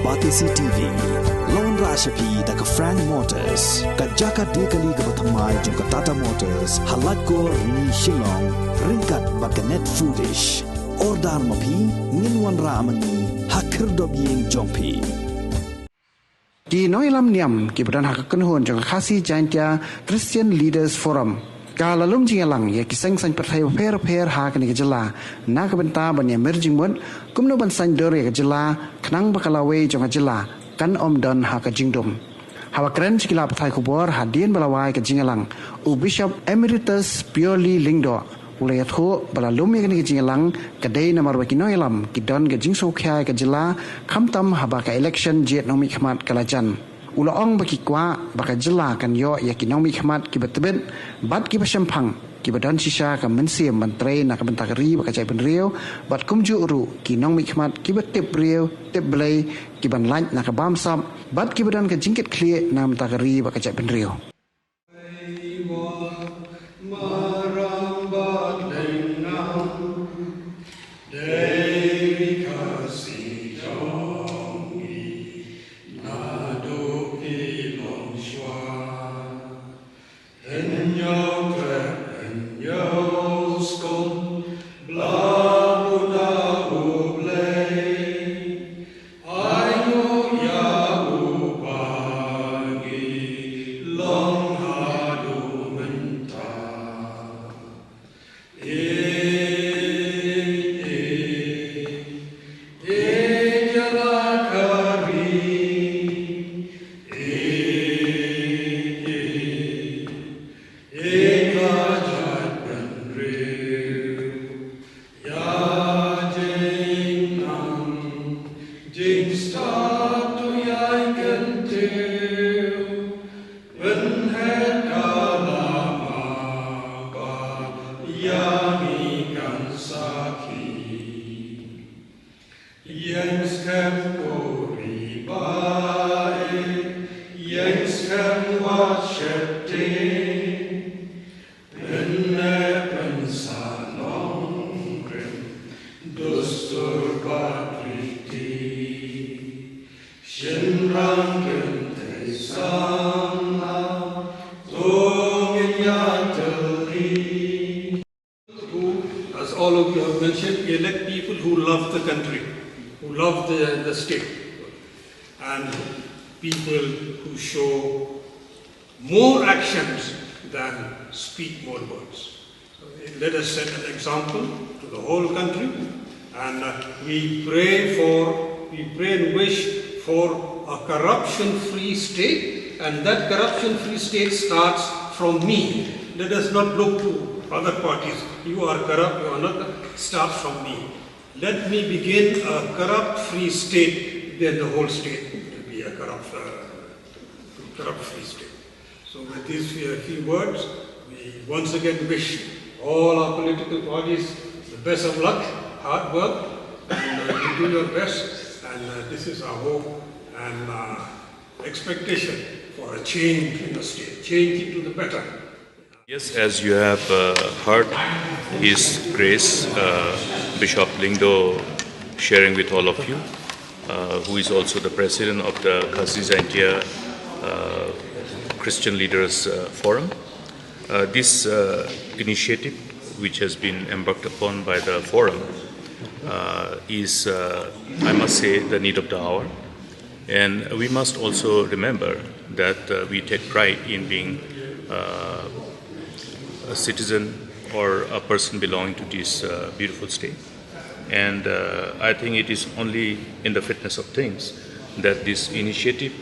Batisi TV Lone Rashapi Daka Frank Motors Kajaka Dekali Gabatamai Junka Tata Motors Halatko Ni Shillong Rinkat Bakanet Foodish Ordar Mapi Ninwan Ramani Hakir Dobying Jompi Di Nongïalam Niam ki Badan Hak Kenhun Jong Khasi Jantya Christian Leaders Forum Kalalum Jingïalang ya ki Seng Saiñpyrthei per hak ni Jylla na ka Bynta ban ya Jingmut kumno ban Sañ dor ya Jylla knang bakalawe jong Jylla kan don hak Jingdum hawa keren sikila pathai kubor hadien balawai ka Jingïalang u Bishop Emeritus Purely Lingdo ulay atho balalum ya ni Jingïalang kadai namar ki Nongïalam ki don ka Jingso khyai ka Jylla khamtam haba ka election jet nomi khmat kalajan Ula ong baki kwa baka Jylla kan yo ya ki nong mi khmat ki betebet bat ki bashampang ki badan sisa ka mensiam mantre na ka bentakari baka cai benriu bat kumju uru ki nong mi khmat ki betep riu tep blai ki ban lanj na ka bamsap bat ki badan ka jingkit klie na bentakari baka cai benriu As all of you have mentioned, elect people who love the country, who love the state, and people who show more actions than speak more words. So let us set an example to the whole country, and we pray and wish for a corruption-free state, and that corruption-free state starts from me. Let us not look to other parties. You are corrupt, you are not. Starts from me. Let me begin a corrupt-free state, then the whole state will be a corrupt-free state. So with these few words, we once again wish all our political parties the best of luck, hard work, and you do your best. And this is our hope and expectation for a change in the state, change into the better. Yes, as you have heard, His Grace Bishop Lingdo sharing with all of you, who is also the president of the Khasi Jantya Christian Leaders Forum. This initiative, which has been embarked upon by the forum, is, I must say, the need of the hour. And we must also remember that we take pride in being a citizen or a person belonging to this beautiful state. And I think it is only in the fitness of things that this initiative,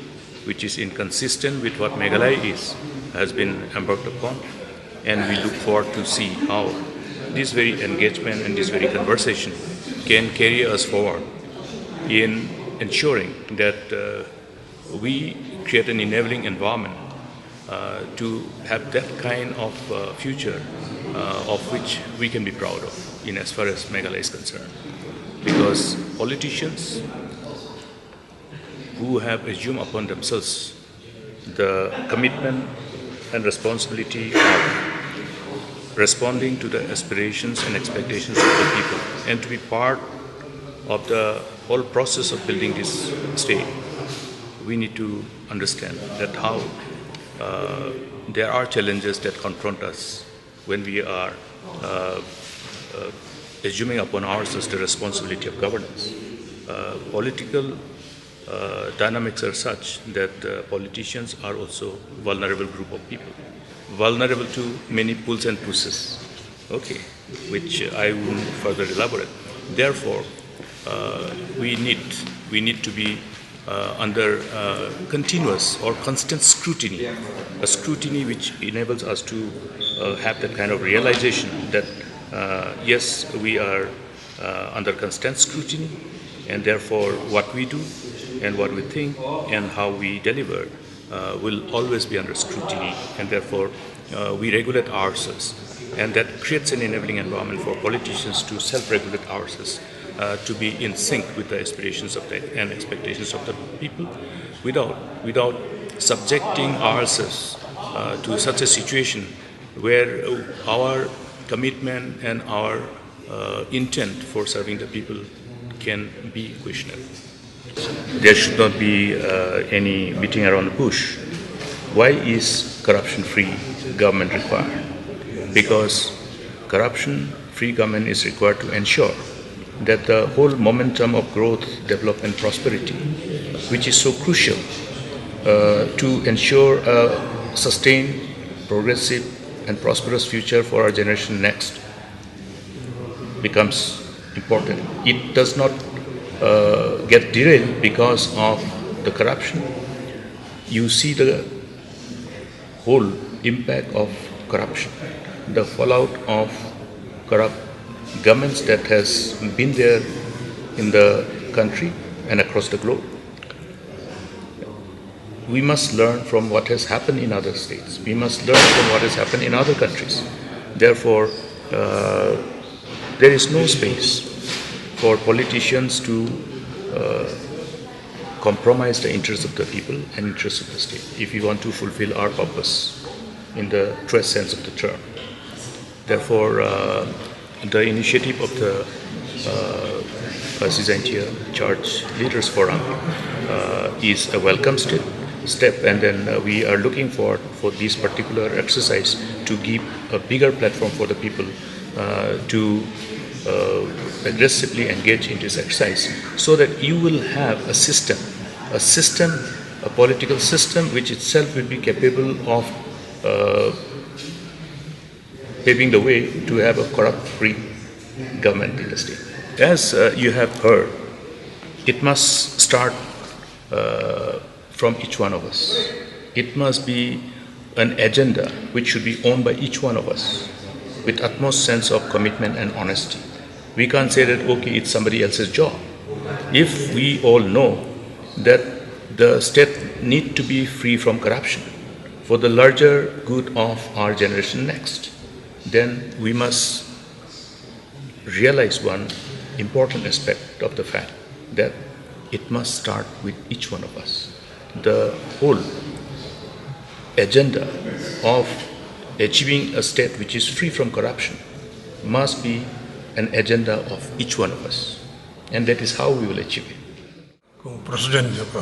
which is inconsistent with what Meghalaya is, has been embarked upon. And we look forward to see how this very engagement and this very conversation can carry us forward in ensuring that we create an enabling environment to have that kind of future of which we can be proud of in as far as Meghalaya is concerned. Because politicians who have assumed upon themselves the commitment and responsibility of responding to the aspirations and expectations of the people and to be part of the whole process of building this state, we need to understand that how there are challenges that confront us when we are assuming upon ourselves the responsibility of governance. Political dynamics are such that politicians are also vulnerable group of people, vulnerable to many pulls and pushes, okay, which I will further elaborate. Therefore, we need to be under continuous or constant scrutiny, a scrutiny which enables us to have that kind of realization that yes, we are under constant scrutiny, and therefore what we do and what we think and how we deliver will always be under scrutiny, and therefore we regulate ourselves, and that creates an enabling environment for politicians to self-regulate ourselves, to be in sync with the aspirations of and expectations of the people, without subjecting ourselves to such a situation where our commitment and our intent for serving the people can be questionable. There should not be any beating around the bush. Why is corruption-free government required? Because corruption-free government is required to ensure that the whole momentum of growth, development, prosperity, which is so crucial to ensure a sustained, progressive, and prosperous future for our generation next, becomes important. It does not get derailed because of the corruption. You see the whole impact of corruption, the fallout of corrupt governments that has been there in the country and across the globe. We must learn from what has happened in other states. We must learn from what has happened in other countries. Therefore, there is no space for politicians to compromise the interests of the people and interests of the state if we want to fulfill our purpose in the truest sense of the term. Therefore, the initiative of the Saiñpyrthei Church Leaders Forum is a welcome step, and then we are looking for this particular exercise to give a bigger platform for the people to aggressively engage in this exercise, so that you will have a political system which itself will be capable of paving the way to have a corrupt-free government in the state. As you have heard, it must start from each one of us. It must be an agenda which should be owned by each one of us with utmost sense of commitment and honesty. We can't say that, okay, it's somebody else's job. If we all know that the state needs to be free from corruption for the larger good of our generation next, then we must realize one important aspect of the fact that it must start with each one of us. The whole agenda of achieving a state which is free from corruption must be an agenda of each one of us, and that is how we will achieve it. President of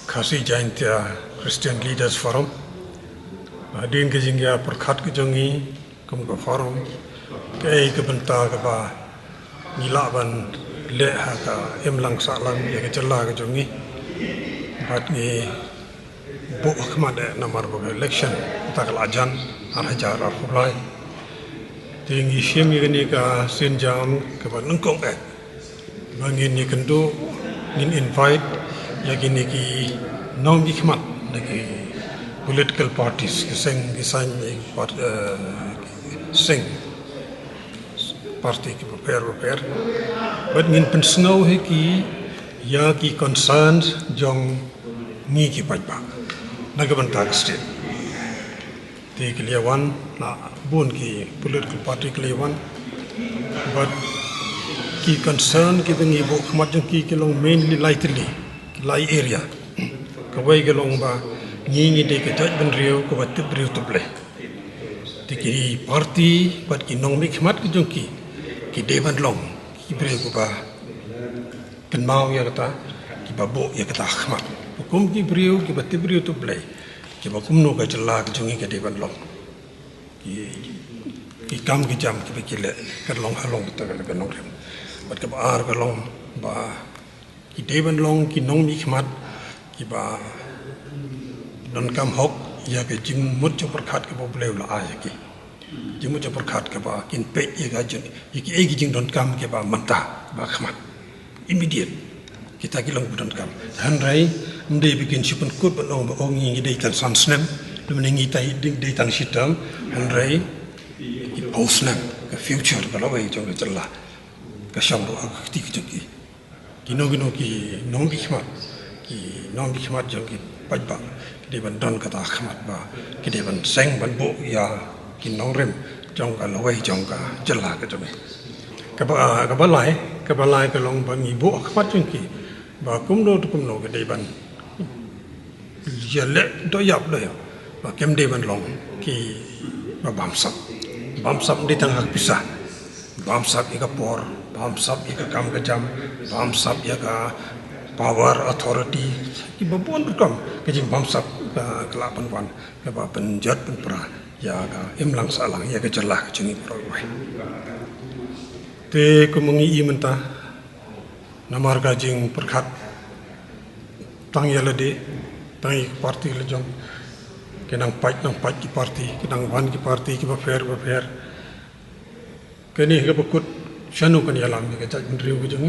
Saiñpyrthei Christian Leaders Forum, Din ke Jingïalang per Khot ke jongi kum ke forum ke Bynta ke ba Nongïalam le ha ka emlang salang ya ke Jylla ke jongi bat ni bu khmade namar bu election takal ajan arhajar arhulai tingi shim ni ka senjam ke ba nungkong ek bangin ni kendo nin invite ya gini ki nom khmat lagi political parties ke Seng Seng party ke prepare but ngin pensnow he ki ya ki concerns jong ni ki pajba nagabantak state ti kliawan na bun ki political party kliawan but ki concern ki ngi bo khmat jong ki long mainly lightly lai area kawai ke long ba ngi de ke taj ban riu ko bat riu tuple ti ki party bat ki nong mi khmat ki jong ki devan long ki bre ko ba kan mau ya kata kiba bo ya kata khmat kum ki brio ki batte brio tu play kiba kum no ka Jylla ka jungi ka deban long ki kam ki jam ki bekile ka long halong ta ka nong rem bat ka ar ka long ba ki deban long ki nong mi khmat kiba don kam hok ya ka Jingmut cho prakhat ka bo play la a ya ki Jingmut cho prakhat ka ba kin pe ya ga jun ki e ki jing don kam ke ba manta ba khmat immediate kita kilang budon kam han rai mde bikin sipun kut ba no ba ongi ngi dei tan san snem lu mengi tai dei tan sitam han rai ki posnam ka future ba lawai jong le Jylla ka sham do ak ti ki ki no ki nong bi khmat jong ki paj ba ki ban don ka ta khmat ba ki de ban seng ban bo ya ki nong rem jong ka lawai jong ka Jylla ka jong ka ba lai ka long ba ngi bo khmat jong ki ba kum no ka de ban Jylla do yap do ba kem de ban long ki ba bam sap di tang hak pisah bam sap ika por bam sap ika kam ka jam bam sap ika power authority ki ba bon kam ka jing bam sap ka kelapan wan ka ba penjat pen pra ya ka imlang salang ya ka Jylla ka jungi pro wai te ko mengi imenta namar ka jing perkhat tang yala de tang parti le jong kenang paj ki parti kenang wan ki parti ki ba fair keni ga bakut shanu kan yalam ni ka jaj riu ku jong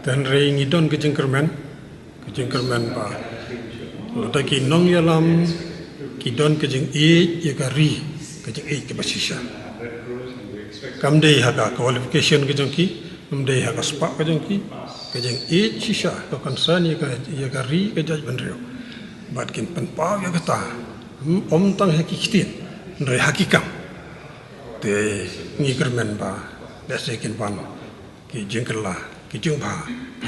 tan rei ngi don ka jingkermen ba ta ki Nongïalam ki don ka jing e ya ka ri ka jing e ki ba shisha kam dei ha ka qualification ka jong ki kam dei ha ka spa ka jong ki ka jing e shisha ka concern ya ka ri ka jaj ban riu bat kin pen pa ya ka ta om tang ha ki kitin rei hakikam te ngi kermen ba da se kin ban ki jingkerla ki jingba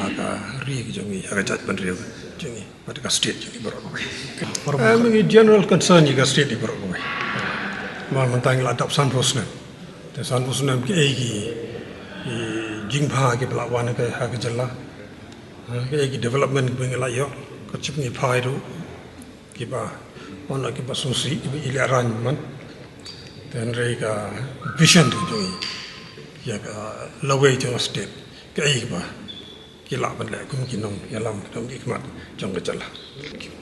aga ri ki jongi aga jaj ban riu jongi bat ka state jongi bro ngi general concern ni ka state bro mal mentang la dap san posna te san posna ki e ki jingba ki pelawan ka ha ka Jylla ki development bing la yo ka chip ni phai ru ki ba ona ki ba susi ki ile ran man then rei ka vision tu jongi ya ka lawai jo state ka ai ba ki la ban la kum ki Nongïalam dom ki khmat jong ka Jylla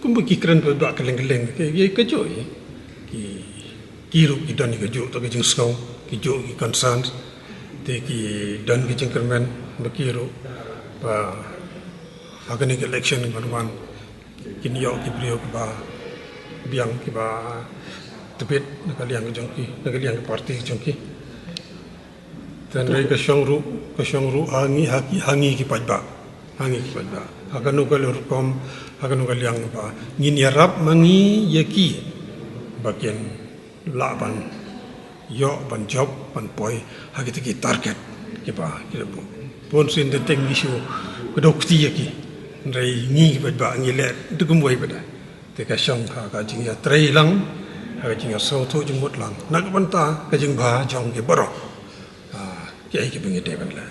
kum ba ki kren ba da ka leng ka jo ki ru ki don ki jo to ki jing snow ki jo ki concern te ki don ki jing kermen ba ki ru ba organic election ban wan ki niyo ki brio ba biang ki ba tepet nak liang jong ki nak liang parti jong ki dan rei ka shong ru hangi ki paj ba aganu ka lor kom aganu ka liang ba ngin yarap mangi yaki bagian la ban yo ban job ban poi hagit ki target ki ba ki bu pon sin de teng isu ko dok ti yaki rei ngi ki paj ba ngi le dugum wai ba te ka shong ka jing ya trei lang ha jing ya so tho Jingmut lang nak ban ta ka jing ba jong ki baro ki ai ki bingi de ban la